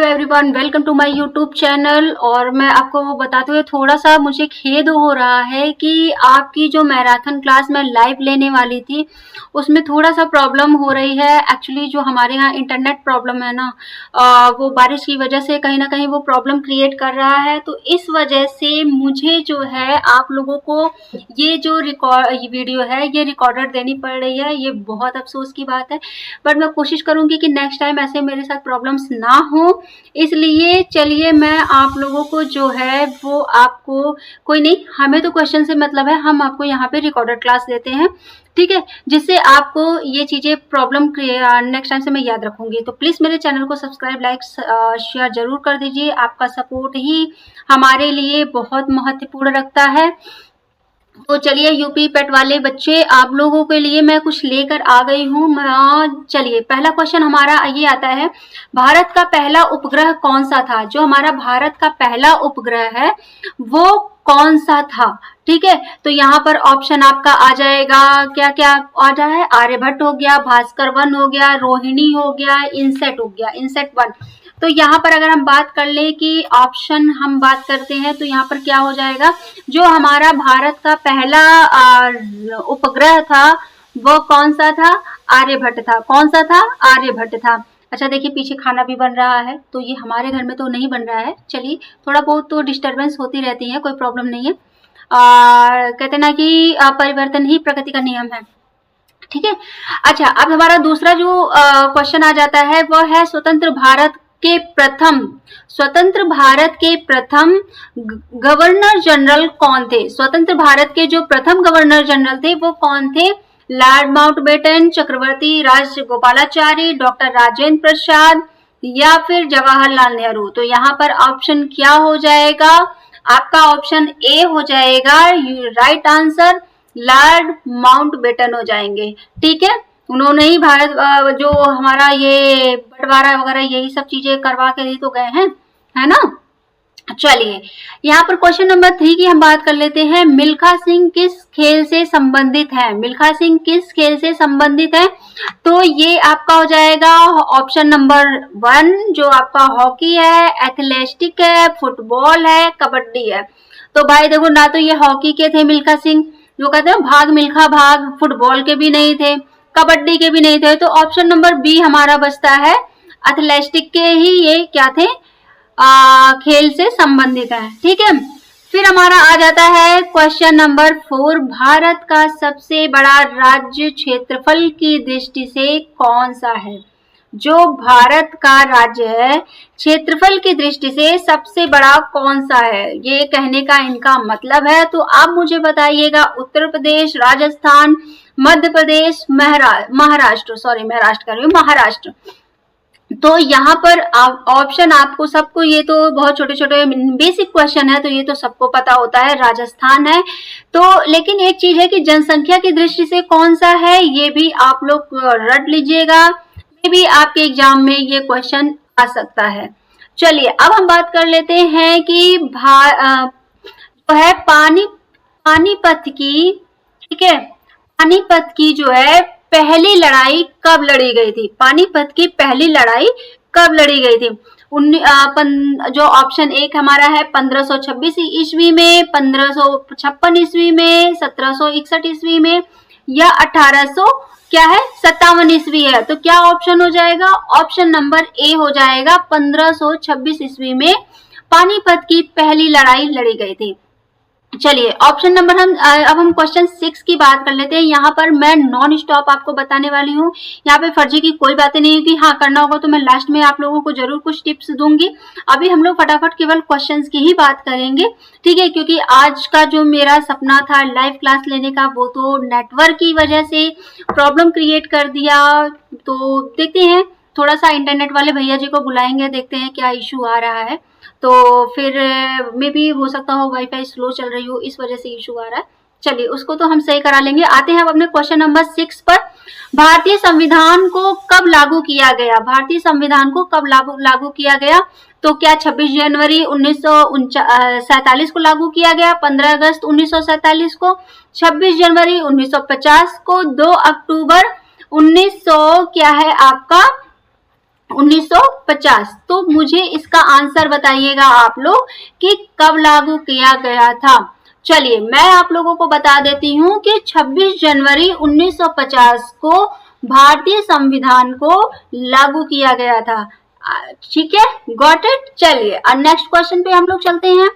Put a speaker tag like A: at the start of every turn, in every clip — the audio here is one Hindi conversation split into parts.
A: Hello everyone, welcome to my YouTube channel. और मैं आपको बताते हुए थोड़ा सा मुझे खेद हो रहा है कि आपकी जो मैराथन क्लास मैं लाइव लेने वाली थी उसमें थोड़ा सा प्रॉब्लम हो रही है। एक्चुअली जो हमारे यहाँ इंटरनेट प्रॉब्लम है ना, वो बारिश की वजह से कहीं ना कहीं वो प्रॉब्लम क्रिएट कर रहा है। तो इस वजह से मुझे जो है आप लोगों को ये जो वीडियो है ये रिकॉर्डेड देनी पड़ रही है। ये बहुत अफसोस की बात है, बट मैं कोशिश करूंगी कि नेक्स्ट टाइम ऐसे मेरे साथ प्रॉब्लम्स ना हो। इसलिए चलिए मैं आप लोगों को जो है वो आपको, कोई नहीं, हमें तो क्वेश्चन से मतलब है, हम आपको यहाँ पे रिकॉर्डेड क्लास देते हैं, ठीक है, जिससे आपको ये चीजें प्रॉब्लम नेक्स्ट टाइम से मैं याद रखूंगी। तो प्लीज मेरे चैनल को सब्सक्राइब, लाइक, शेयर जरूर कर दीजिए। आपका सपोर्ट ही हमारे लिए बहुत महत्वपूर्ण रखता है। तो चलिए यूपी पेट वाले बच्चे, आप लोगों के लिए मैं कुछ लेकर आ गई हूँ। चलिए पहला क्वेश्चन हमारा ये आता है, भारत का पहला उपग्रह कौन सा था? जो हमारा भारत का पहला उपग्रह है वो कौन सा था? ठीक है, तो यहाँ पर ऑप्शन आपका आ जाएगा, क्या क्या आ रहा है? आर्यभट्ट हो गया, भास्कर 1 हो गया, रोहिणी हो गया, इनसेट हो गया, इनसेट 1। तो यहाँ पर अगर हम बात कर ले कि ऑप्शन हम बात करते हैं तो यहाँ पर क्या हो जाएगा, जो हमारा भारत का पहला उपग्रह था वो कौन सा था? आर्यभट्ट था। कौन सा था? आर्यभट्ट था। अच्छा देखिए पीछे खाना भी बन रहा है, तो ये हमारे घर में तो नहीं बन रहा है। चलिए थोड़ा बहुत तो डिस्टरबेंस होती रहती है, कोई प्रॉब्लम नहीं है। कहते ना कि परिवर्तन ही प्रकृति का नियम है, ठीक है। अच्छा अब हमारा दूसरा जो क्वेश्चन आ जाता है वो है, स्वतंत्र भारत के प्रथम गवर्नर जनरल कौन थे? स्वतंत्र भारत के जो प्रथम गवर्नर जनरल थे वो कौन थे? लॉर्ड माउंटबेटन, चक्रवर्ती राजगोपालाचारी, डॉक्टर राजेंद्र प्रसाद या फिर जवाहरलाल नेहरू। तो यहाँ पर ऑप्शन क्या हो जाएगा? आपका ऑप्शन ए हो जाएगा राइट आंसर, लॉर्ड माउंटबेटन हो जाएंगे, ठीक है। उन्होंने ही भारत जो हमारा ये बंटवारा वगैरह यही सब चीजें करवा के ही तो गए हैं, है ना। चलिए यहाँ पर क्वेश्चन नंबर 3 की हम बात कर लेते हैं। मिल्खा सिंह किस खेल से संबंधित है? मिल्खा सिंह किस खेल से संबंधित है? तो ये आपका हो जाएगा ऑप्शन नंबर 1, जो आपका हॉकी है, एथलेटिक है, फुटबॉल है, कबड्डी है। तो भाई देखो, ना तो ये हॉकी के थे मिल्खा सिंह, जो कहते हैं भाग मिल्खा भाग, फुटबॉल के भी नहीं थे, कबड्डी के भी नहीं थे। तो ऑप्शन नंबर बी हमारा बचता है, एथलेटिक के ही ये क्या थे, खेल से संबंधित है, ठीक है। फिर हमारा आ जाता है क्वेश्चन नंबर 4, भारत का सबसे बड़ा राज्य क्षेत्रफल की दृष्टि से कौन सा है? जो भारत का राज्य है क्षेत्रफल की दृष्टि से सबसे बड़ा कौन सा है, ये कहने का इनका मतलब है। तो आप मुझे बताइएगा, उत्तर प्रदेश, राजस्थान, मध्य प्रदेश, महाराष्ट्र, सॉरी महाराष्ट्र कर रही हूँ, महाराष्ट्र। तो यहाँ पर ऑप्शन आपको सबको, ये तो बहुत छोटे छोटे बेसिक क्वेश्चन है तो ये तो सबको पता होता है, राजस्थान है। तो लेकिन एक चीज है कि जनसंख्या की दृष्टि से कौन सा है, ये भी आप लोग रट लीजिएगा, ये भी आपके एग्जाम में ये क्वेश्चन आ सकता है। चलिए अब हम बात कर लेते हैं कि जो है पानीपत की, ठीक है, पानीपत की जो है पहली लड़ाई कब लड़ी गई थी? पानीपत की पहली लड़ाई कब लड़ी गई थी? जो ऑप्शन 1 हमारा है 1526 ईस्वी में, 1556 ईस्वी में, 1761 ईस्वी में, या 57 ईस्वी है। तो क्या ऑप्शन हो जाएगा? ऑप्शन नंबर ए हो जाएगा, 1526 ईस्वी में पानीपत की पहली लड़ाई लड़ी गई थी। चलिए ऑप्शन नंबर अब हम क्वेश्चन 6 की बात कर लेते हैं। यहाँ पर मैं नॉन स्टॉप आपको बताने वाली हूँ, यहाँ पे फर्जी की कोई बातें नहीं होगी। हाँ करना होगा तो मैं लास्ट में आप लोगों को जरूर कुछ टिप्स दूंगी। अभी हम लोग फटाफट केवल क्वेश्चंस की ही बात करेंगे, ठीक है, क्योंकि आज का जो मेरा सपना था लाइव क्लास लेने का वो तो नेटवर्क की वजह से प्रॉब्लम क्रिएट कर दिया। तो देखते हैं, थोड़ा सा इंटरनेट वाले भैया जी को बुलाएंगे, देखते हैं क्या इशू आ रहा है। तो फिर मे भी हो सकता हो वाईफाई स्लो चल रही हो, इस वजह से इशू आ रहा है। चलिए उसको तो हम सही करा लेंगे। आते हैं अब अपने क्वेश्चन नंबर 6 पर। भारतीय संविधान को कब लागू किया गया? भारतीय संविधान को कब लागू किया गया? तो क्या 26 जनवरी 1947 को लागू किया गया, 15 अगस्त 1947 को, 26 जनवरी 1950 को, 2 अक्टूबर 1900 क्या है आपका 1950। तो मुझे इसका आंसर बताइएगा आप लोग कि कब लागू किया गया था। चलिए मैं आप लोगों को बता देती हूँ कि 26 जनवरी 1950 को भारतीय संविधान को लागू किया गया था। ठीक है, गॉट इट। चलिए और नेक्स्ट क्वेश्चन पे हम लोग चलते हैं।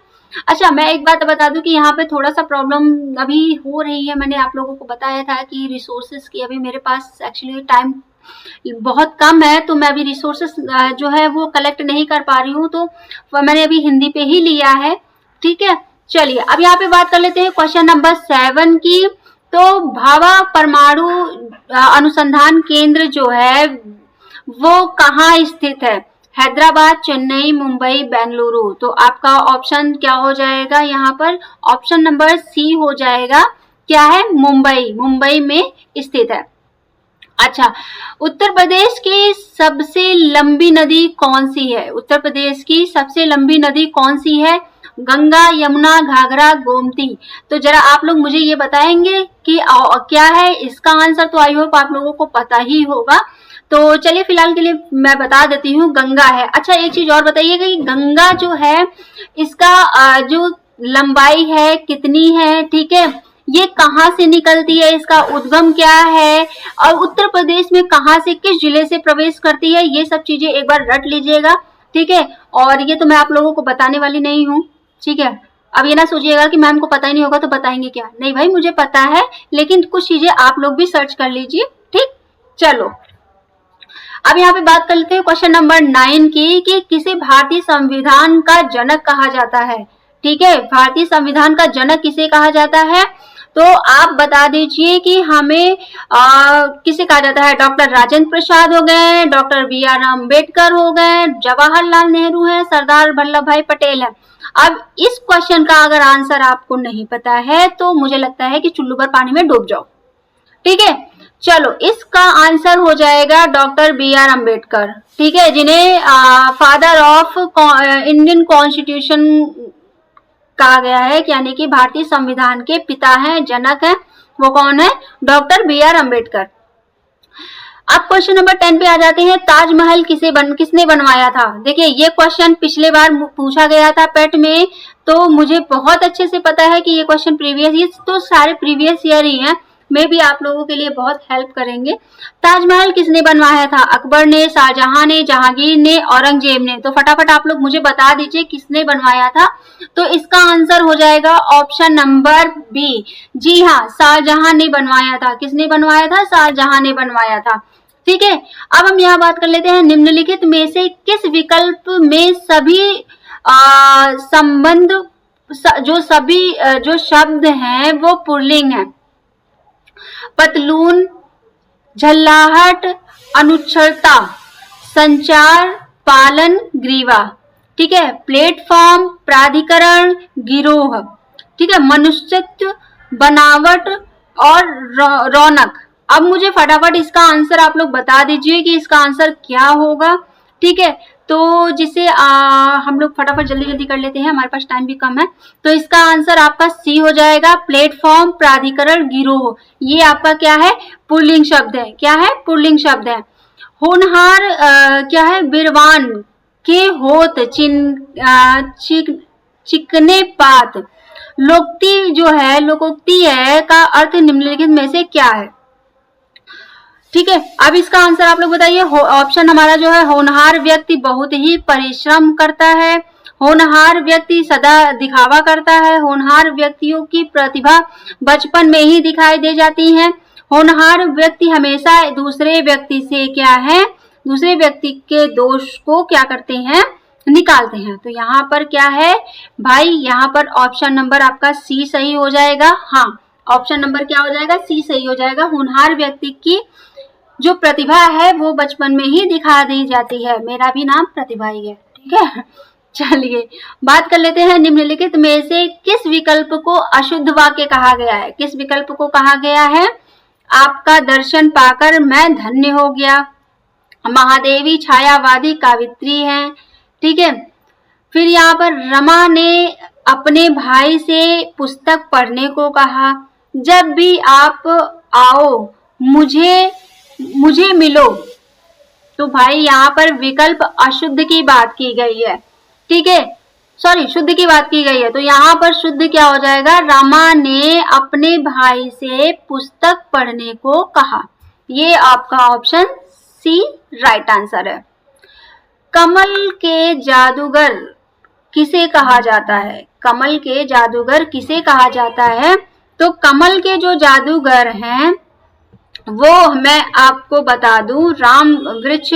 A: अच्छा मैं एक बात बता दूं कि यहाँ पे थोड़ा सा प्रॉब्लम अभी हो रही है। मैंने आप लोगों को बताया था कि रिसोर्सेज की अभी मेरे पास एक्चुअली टाइम बहुत कम है, तो मैं अभी रिसोर्सेस जो है वो कलेक्ट नहीं कर पा रही हूँ, तो मैंने अभी हिंदी पे ही लिया है। ठीक है, चलिए अब यहाँ पे बात कर लेते हैं क्वेश्चन नंबर 7 की। तो भाभा परमाणु अनुसंधान केंद्र जो है वो कहाँ स्थित है? हैदराबाद, चेन्नई, मुंबई, बेंगलुरु। तो आपका ऑप्शन क्या हो जाएगा यहाँ पर? ऑप्शन नंबर सी हो जाएगा। क्या है? मुंबई। मुंबई में स्थित है। अच्छा, उत्तर प्रदेश की सबसे लंबी नदी कौन सी है? उत्तर प्रदेश की सबसे लंबी नदी कौन सी है? गंगा, यमुना, घाघरा, गोमती। तो जरा आप लोग मुझे ये बताएंगे कि क्या है इसका आंसर। तो आई होप आप लोगों को पता ही होगा। तो चलिए फिलहाल के लिए मैं बता देती हूँ, गंगा है। अच्छा एक चीज और बताइएगा कि गंगा जो है इसका जो लंबाई है कितनी है? ठीक है, ये कहाँ से निकलती है, इसका उद्गम क्या है, और उत्तर प्रदेश में कहाँ से किस जिले से प्रवेश करती है, ये सब चीजें एक बार रट लीजिएगा। ठीक है, और ये तो मैं आप लोगों को बताने वाली नहीं हूँ। ठीक है, अब ये ना सोचिएगा कि मैम को पता ही नहीं होगा तो बताएंगे क्या। नहीं भाई, मुझे पता है, लेकिन कुछ चीजें आप लोग भी सर्च कर लीजिए। ठीक, चलो अब यहाँ पे बात कर लेते हैं क्वेश्चन नंबर 9 की कि किसे भारतीय संविधान का जनक कहा जाता है। ठीक है, भारतीय संविधान का जनक किसे कहा जाता है? तो आप बता दीजिए कि हमें किसे कहा जाता है। डॉक्टर राजेंद्र प्रसाद हो गए, डॉक्टर BR अम्बेडकर हो गए, जवाहरलाल नेहरू है, सरदार वल्लभ भाई पटेल है। अब इस क्वेश्चन का अगर आंसर आपको नहीं पता है तो मुझे लगता है कि चुल्लू भर पानी में डूब जाओ। ठीक है, चलो इसका आंसर हो जाएगा डॉक्टर BR अम्बेडकर। ठीक है, जिन्हें फादर ऑफ इंडियन कॉन्स्टिट्यूशन कहा गया है, यानी कि भारतीय संविधान के पिता हैं, जनक हैं। वो कौन है? Doctor BR Ambedkar. अब क्वेश्चन नंबर 10 पे आ जाते हैं। ताजमहल किसने बनवाया था? देखिए ये क्वेश्चन पिछले बार पूछा गया था पेट में, तो मुझे बहुत अच्छे से पता है कि ये क्वेश्चन प्रीवियस, ये तो सारे प्रीवियस ईयर ही हैं, में भी आप लोगों के लिए बहुत हेल्प करेंगे। ताजमहल किसने बनवाया था? अकबर ने, शाहजहां ने, जहांगीर ने, औरंगजेब ने। तो फटाफट आप लोग मुझे बता दीजिए किसने बनवाया था। तो इसका आंसर हो जाएगा ऑप्शन नंबर बी। जी हाँ, शाहजहां ने बनवाया था। किसने बनवाया था? शाहजहां ने बनवाया था। ठीक है, अब हम यहाँ बात कर लेते हैं निम्नलिखित में से किस विकल्प में सभी संबंध जो शब्द हैं वो पुल्लिंग है। पतलून, झल्लाहट, अनुच्छरता, संचार, पालन, ग्रीवा। ठीक है, प्लेटफॉर्म, प्राधिकरण, गिरोह। ठीक है, मनुष्यत्व, बनावट और रौनक। अब मुझे फटाफट इसका आंसर आप लोग बता दीजिए कि इसका आंसर क्या होगा। ठीक है, तो जिसे हम लोग फटाफट जल्दी जल्दी कर लेते हैं, हमारे पास टाइम भी कम है। तो इसका आंसर आपका सी हो जाएगा, प्लेटफॉर्म, प्राधिकरण, गिरोह। ये आपका क्या है? पुल्लिंग शब्द है। क्या है? पुल्लिंग शब्द है। होनहार क्या है? बिरवान के होत चिकने पात। लोकोक्ति जो है, लोकोक्ति है का अर्थ निम्नलिखित में से क्या है? ठीक है, अब इसका आंसर आप लोग बताइए। ऑप्शन हमारा जो है, होनहार व्यक्ति बहुत ही परिश्रम करता है, होनहार व्यक्ति सदा दिखावा करता है, होनहार व्यक्तियों की प्रतिभा बचपन में ही दिखाई दे जाती है, होनहार व्यक्ति हमेशा दूसरे व्यक्ति से क्या है, दूसरे व्यक्ति के दोष को क्या करते हैं? निकालते हैं। तो यहाँ पर क्या है भाई? यहाँ पर ऑप्शन नंबर आपका सी सही हो जाएगा। हाँ, ऑप्शन नंबर क्या हो जाएगा? सी सही हो जाएगा। होनहार व्यक्ति की जो प्रतिभा है वो बचपन में ही दिखा दी जाती है। मेरा भी नाम प्रतिभा ही है। ठीक है, चलिए बात कर लेते हैं निम्नलिखित में से किस विकल्प को अशुद्ध वाक्य कहा गया है। किस विकल्प को कहा गया है? आपका दर्शन पाकर मैं धन्य हो गया, महादेवी छायावादी कावित्री है। ठीक है, फिर यहाँ पर रमा ने अपने भाई से पुस्तक पढ़ने को कहा, जब भी आप आओ मुझे मिलो, तो भाई यहाँ पर विकल्प अशुद्ध की बात की गई है, ठीक है, सॉरी शुद्ध की बात की गई है। तो यहाँ पर शुद्ध क्या हो जाएगा, रमा ने अपने भाई से पुस्तक पढ़ने को कहा। ये आपका ऑप्शन सी राइट आंसर है। कमल के जादूगर किसे कहा जाता है, कमल के जादूगर किसे कहा जाता है। तो कमल के जो जादूगर हैं वो मैं आपको बता दूं, राम वृक्ष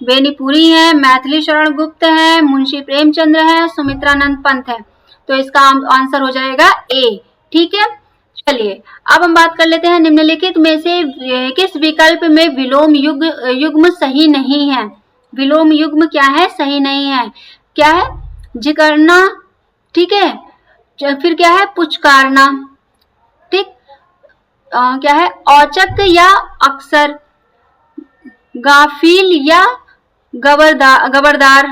A: बेनीपुरी है, मैथिली शरण गुप्त है, मुंशी प्रेमचंद्र है, सुमित्रानंद पंत है। तो इसका आंसर हो जाएगा ए, ठीक है। चलिए अब हम बात कर लेते हैं निम्नलिखित में से किस विकल्प में विलोम युग्म सही नहीं है। विलोम युग्म क्या है, सही नहीं है। क्या है, जिकरना, ठीक है, फिर क्या है, पुचकारना, ठीक, क्या है, औचक या अक्सर, गाफिल या गबरदार,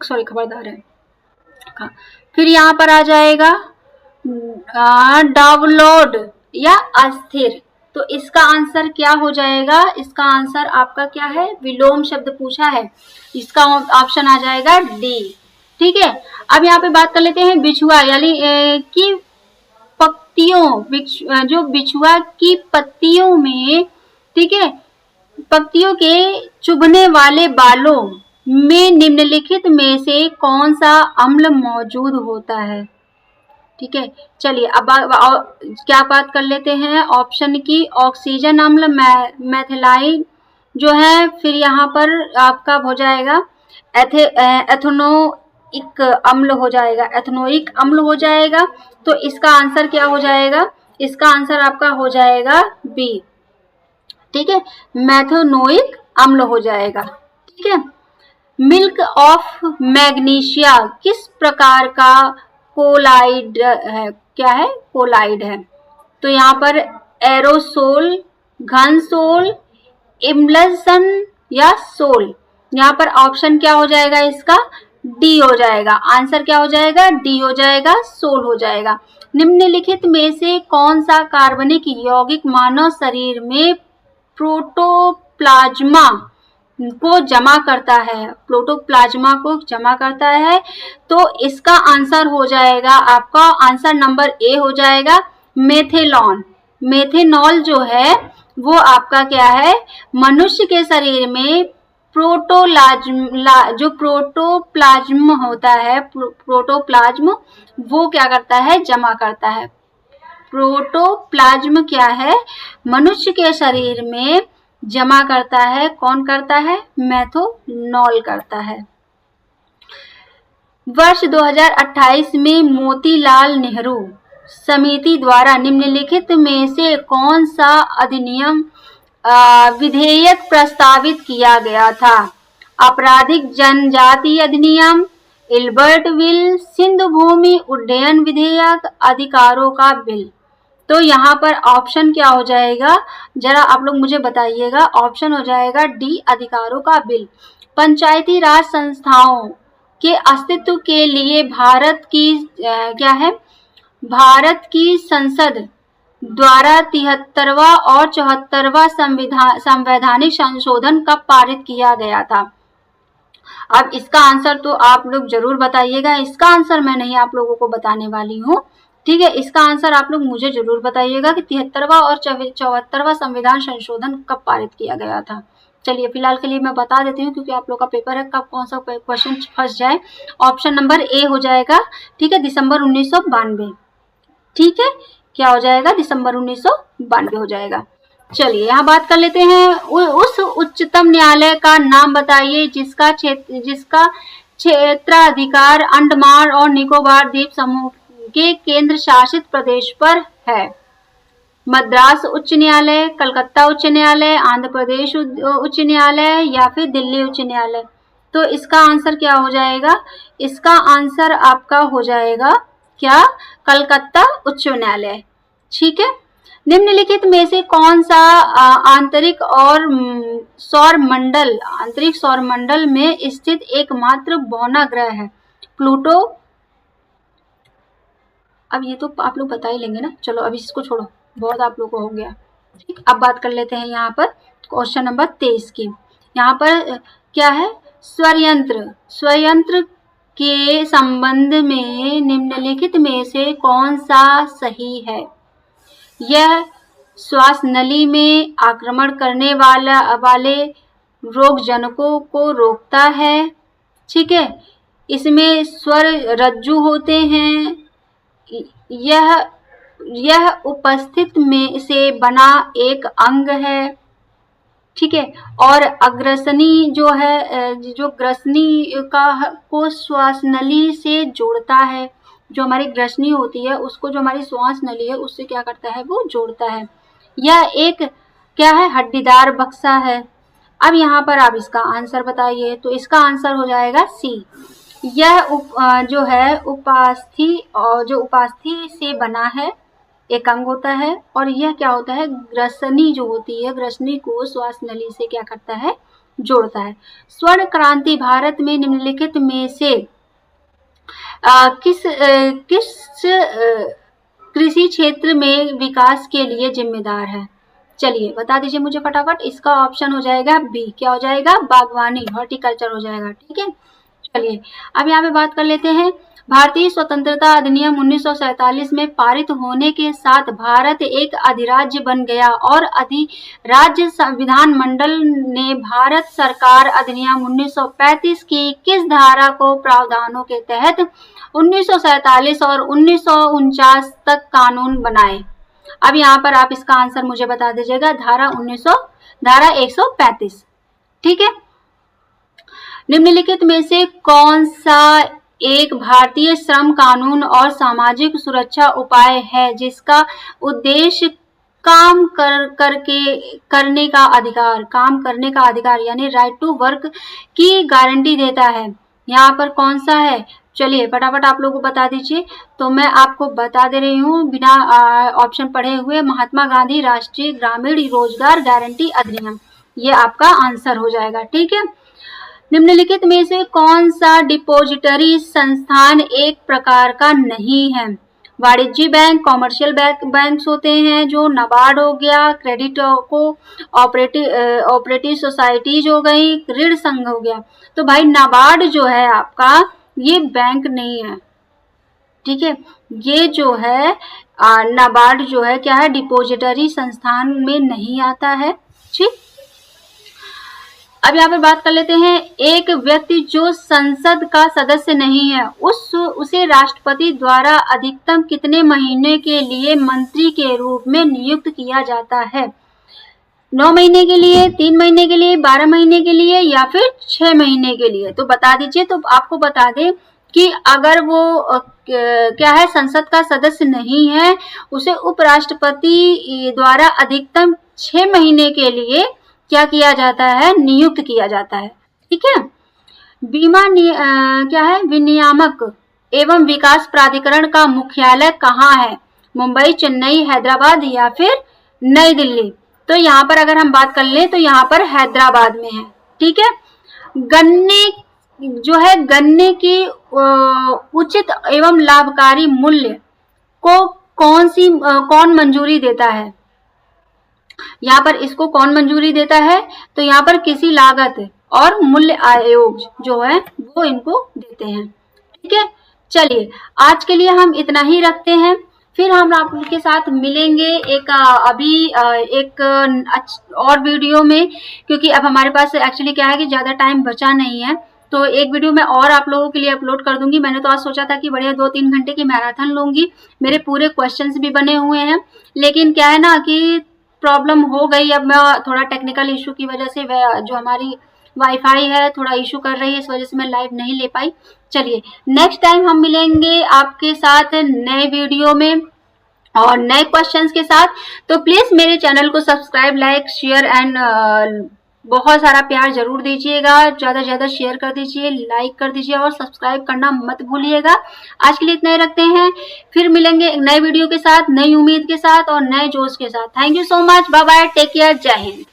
A: सॉरी खबरदार है। फिर यहाँ पर आ जाएगा डाउनलोड या अस्थिर। तो इसका आंसर क्या हो जाएगा, इसका आंसर आपका क्या है, विलोम शब्द पूछा है, इसका ऑप्शन आ जाएगा डी, ठीक है। अब यहाँ पे बात कर लेते हैं बिछुआ यानी कि पत्तियों, जो बिछुआ की पत्तियों में, ठीक है, पत्तियों के चुभने वाले बालों में निम्नलिखित में से कौन सा अम्ल मौजूद होता है, ठीक है। चलिए अब क्या बात कर लेते हैं ऑप्शन की, ऑक्सीजन अम्ल, मैथिलाइन जो है, फिर यहाँ पर आपका हो जाएगा एथनोइक अम्ल हो जाएगा, एथनोइक अम्ल हो जाएगा। तो इसका आंसर क्या हो जाएगा, इसका आंसर आपका हो जाएगा बी, ठीक है, मैथनोइक अम्ल हो जाएगा, ठीक है। मिल्क ऑफ मैग्नीशिया किस प्रकार का कोलाइड है, क्या है, कोलाइड है। तो यहाँ पर एरोसोल, घनसोल, इम्ल्सन या सोल। यहाँ पर ऑप्शन क्या हो जाएगा, इसका डी हो जाएगा, आंसर क्या हो जाएगा, डी हो जाएगा, सोल हो जाएगा। निम्नलिखित में से कौन सा कार्बनिक यौगिक मानव शरीर में प्रोटोप्लाज्मा को जमा करता है, प्रोटोप्लाज्मा को जमा करता है। तो इसका आंसर हो जाएगा आपका आंसर नंबर ए हो जाएगा, मेथेनॉल। मेथेनॉल जो है वो आपका क्या है, मनुष्य के शरीर में जो प्रोटोप्लाज्म होता है, प्रोटोप्लाज्म वो क्या करता है, जमा करता है। प्रोटोप्लाज्म क्या है, मनुष्य के शरीर में जमा करता है, कौन करता है, मेथेनॉल करता है। वर्ष 2028 में मोतीलाल नेहरू समिति द्वारा निम्नलिखित में से कौन सा अधिनियम विधेयक प्रस्तावित किया गया था। आपराधिक जनजाति अधिनियम, इल्बर्ट बिल, सिंधु भूमि उड्डयन विधेयक, अधिकारों का बिल। तो यहाँ पर ऑप्शन क्या हो जाएगा, जरा आप लोग मुझे बताइएगा, ऑप्शन हो जाएगा डी, अधिकारों का बिल। पंचायती राज संस्थाओं के अस्तित्व के लिए भारत की क्या है, भारत की संसद द्वारा 73वां और 74वां संवैधानिक संशोधन कब पारित किया गया था। अब इसका आंसर तो आप लोग जरूर बताइएगा, इसका आंसर मैं नहीं आप लोगों को बताने वाली हूँ, ठीक है। इसका आंसर आप लोग मुझे जरूर बताइएगा कि 73वां और 74वां संविधान संशोधन कब पारित किया गया था। चलिए फिलहाल के लिए मैं बता देती हूँ क्योंकि आप लोग का पेपर है, कब कौन सा क्वेश्चन फंस जाए। ऑप्शन नंबर ए हो जाएगा, ठीक है, दिसंबर 1992, ठीक है, क्या हो जाएगा, दिसंबर 1992 हो जाएगा। चलिए यहाँ बात कर लेते हैं उस उच्चतम न्यायालय का नाम बताइए जिसका क्षेत्राधिकार अंडमान और निकोबार द्वीप समूह के केंद्र शासित प्रदेश पर है। मद्रास उच्च न्यायालय, कलकत्ता उच्च न्यायालय, आंध्र प्रदेश उच्च न्यायालय या फिर दिल्ली उच्च न्यायालय। तो इसका आंसर क्या हो जाएगा, इसका आंसर आपका हो जाएगा क्या, कलकत्ता उच्च न्यायालय, ठीक है। निम्नलिखित में से कौन सा आंतरिक सौर मंडल में स्थित एकमात्र बौना ग्रह है। प्लूटो, अब ये तो आप लोग बता ही लेंगे ना, चलो अब इसको छोड़ो, बहुत आप लोगों को हो गया, ठीक। अब बात कर लेते हैं यहाँ पर क्वेश्चन नंबर 23 की। यहाँ पर क्या है, स्वरयंत्र। स्वरयंत्र के संबंध में निम्नलिखित में से कौन सा सही है? यह श्वास नली में आक्रमण करने वाले रोगजनकों को रोकता है। ठीक है, इसमें स्वर रज्जु होते हैं। यह उपस्थित में से बना एक अंग है। ठीक है, और अग्रसनी जो है, जो ग्रसनी को श्वास नली से जोड़ता है। जो हमारी ग्रसनी होती है उसको जो हमारी श्वास नली है उससे क्या करता है, वो जोड़ता है। यह एक क्या है, हड्डीदार बक्सा है। अब यहाँ पर आप इसका आंसर बताइए, तो इसका आंसर हो जाएगा सी। यह जो है उपास्थि से बना है, एक अंग होता है, और यह क्या होता है, ग्रसनी जो होती है, ग्रसनी को श्वास नली से क्या करता है, जोड़ता है। स्वर्ण क्रांति भारत में निम्नलिखित में से किस कृषि क्षेत्र में विकास के लिए जिम्मेदार है? चलिए बता दीजिए मुझे फटाफट। इसका ऑप्शन हो जाएगा बी। क्या हो जाएगा, बागवानी, हॉर्टिकल्चर हो जाएगा। ठीक है, चलिए अब यहाँ पे बात कर लेते हैं। भारतीय स्वतंत्रता अधिनियम 1947 में पारित होने के साथ भारत एक अधिराज्य बन गया और अधिराज्य विधानमंडल ने भारत सरकार अधिनियम 1935 की किस धारा को प्रावधानों के तहत 1947 और 1949 तक कानून बनाए? अब यहाँ पर आप इसका आंसर मुझे बता दीजिएगा। धारा 135। ठीक है, निम्नलिखित में से कौन सा एक भारतीय श्रम कानून और सामाजिक सुरक्षा उपाय है जिसका उद्देश्य काम करने का अधिकार यानी राइट टू वर्क की गारंटी देता है? यहाँ पर कौन सा है? चलिए फटाफट आप लोगों को बता दीजिए। तो मैं आपको बता दे रही हूँ बिना ऑप्शन पढ़े हुए, महात्मा गांधी राष्ट्रीय ग्रामीण रोजगार गारंटी अधिनियम, ये आपका आंसर हो जाएगा। ठीक है, निम्नलिखित में से कौन सा डिपॉजिटरी संस्थान एक प्रकार का नहीं है? वाणिज्य बैंक, कॉमर्शियल बैंक्स होते हैं जो, नाबार्ड हो गया, क्रेडिट को ऑपरेटिव सोसाइटीज हो गई, ऋण संघ हो गया। तो भाई नाबार्ड जो है आपका, ये बैंक नहीं है। ठीक है, ये जो है नाबार्ड जो है क्या है, डिपॉजिटरी संस्थान में नहीं आता है। ठीक, अब यहाँ पे बात कर लेते हैं। एक व्यक्ति जो संसद का सदस्य नहीं है उसे राष्ट्रपति द्वारा अधिकतम कितने महीने के लिए मंत्री के रूप में नियुक्त किया जाता है? 9 महीने के लिए, 3 महीने के लिए, 12 महीने के लिए या फिर 6 महीने के लिए? तो बता दीजिए। तो आपको बता दें कि अगर वो क्या है, संसद का सदस्य नहीं है, उसे उपराष्ट्रपति द्वारा अधिकतम 6 महीने के लिए क्या किया जाता है, नियुक्त किया जाता है। ठीक है, बीमा क्या है, विनियामक एवं विकास प्राधिकरण का मुख्यालय कहाँ है? मुंबई, चेन्नई, हैदराबाद या फिर नई दिल्ली? तो यहाँ पर अगर हम बात कर लें तो यहाँ पर हैदराबाद में है। ठीक है, गन्ने की उचित एवं लाभकारी मूल्य को कौन मंजूरी देता है? यहाँ पर इसको कौन मंजूरी देता है? तो यहाँ पर कृषि लागत और मूल्य आयोग जो है वो इनको देते हैं। ठीक है, चलिए आज के लिए हम इतना ही रखते हैं। फिर हम आपके साथ मिलेंगे एक और वीडियो में, क्योंकि अब हमारे पास एक्चुअली क्या है कि ज़्यादा टाइम बचा नहीं है, तो एक वीडियो मैं और आप लोगों के लिए अपलोड कर दूंगी। मैंने तो आज सोचा था कि बढ़िया 2-3 घंटे की मैराथन लूंगी, मेरे पूरे क्वेश्चंस भी बने हुए हैं, लेकिन क्या है ना कि प्रॉब्लम हो गई। अब मैं थोड़ा टेक्निकल इशू की वजह से जो हमारी वाईफाई है थोड़ा इशू कर रही है, इस वजह से मैं लाइव नहीं ले पाई। चलिए नेक्स्ट टाइम हम मिलेंगे आपके साथ नए वीडियो में और नए क्वेश्चंस के साथ। तो प्लीज मेरे चैनल को सब्सक्राइब, लाइक, शेयर एंड बहुत सारा प्यार जरूर दीजिएगा। ज्यादा से ज्यादा शेयर कर दीजिए, लाइक कर दीजिए और सब्सक्राइब करना मत भूलिएगा। आज के लिए इतना ही रखते हैं, फिर मिलेंगे एक नए वीडियो के साथ, नई उम्मीद के साथ और नए जोश के साथ। Thank you so much, bye bye, take care, जय हिंद।